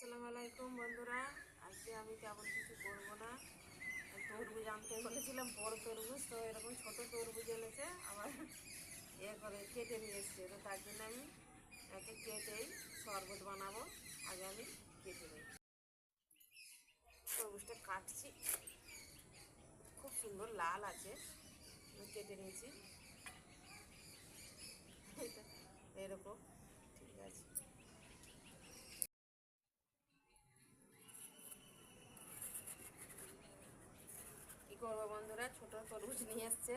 আসসালামু আলাইকুম বন্ধুরা। আজকে আমি তেমন কিছু করবো না। তরমুজ আনতে বলেছিলাম, বড় তরমুজ, তো এরকম ছোট তরমুজ এনেছে আবার করে কেটে নিয়ে এসছে। তো তার জন্য আমি একে কেটেই শরবত বানাবো। আগে আমি কেটে নিই, তরমুজটা কাটছি, খুব সুন্দর লাল আছে, আমি কেটে নিয়েছি। এরকম ঠিক আছে। কী করবো বন্ধুরা, ছোটো তরমুজ নিয়ে এসছে,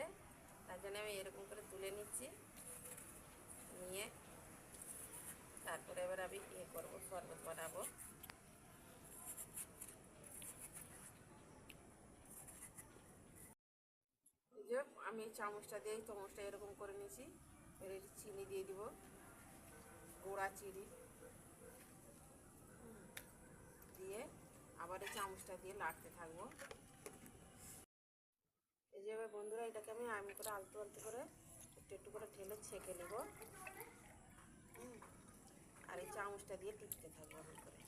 তার জন্য আমি এরকম করে তুলে নিচ্ছি। নিয়ে তারপরে এবার আমি করবো, শরবত বানাবো। এই যে আমি চামচটা দিয়ে চামচটা এরকম করে নিয়েছি। এর চিনি দিয়ে দিব, গোড়া চিনি দিয়ে আবার এই চামচটা দিয়ে নাড়তে থাকবো। এই যে এবার বন্ধুরা, এটাকে আমি করে আলতো আলতো করে একটু একটু করে ঢেলে ছেঁকে নেব। আর এই চামচটা দিয়ে টিপতে থাকবো এমন করে।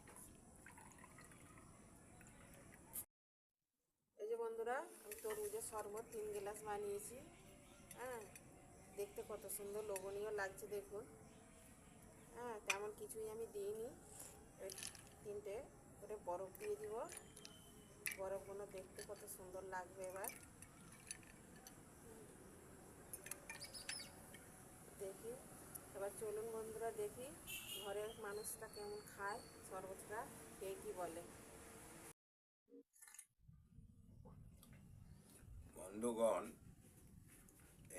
এই যে বন্ধুরা, আমি তরমুজের শরবত 3 গ্লাস বানিয়েছি। হ্যাঁ, দেখতে কত সুন্দর লোভনীয় লাগছে দেখুন। হ্যাঁ, তেমন কিছুই আমি দিইনি। ওই 3টে করে বরফ দিয়ে দিব। বরফগুলো দেখতে কত সুন্দর লাগবে। এবার দেখি, এবার চলুন বন্ধুরা, দেখি ঘরের মানুষটা কেমন খায় শরবতটা, কে কী বলে। বন্ধুগণ,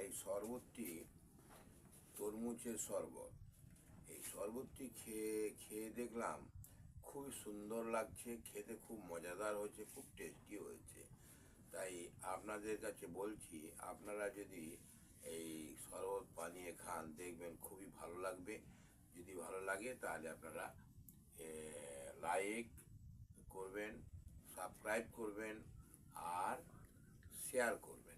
এই শরবতটি তরমুজের শরবত। এই শরবতটি খেয়ে দেখলাম খুবই সুন্দর লাগছে, খেতে খুব মজাদার হয়েছে, খুব টেস্টি হয়েছে। তাই আপনাদের কাছে বলছি, আপনারা যদি এই শরবত বানিয়ে খান দেখবেন খুবই ভালো লাগবে। যদি ভালো লাগে তাহলে আপনারা লাইক করবেন, সাবস্ক্রাইব করবেন আর শেয়ার করবেন।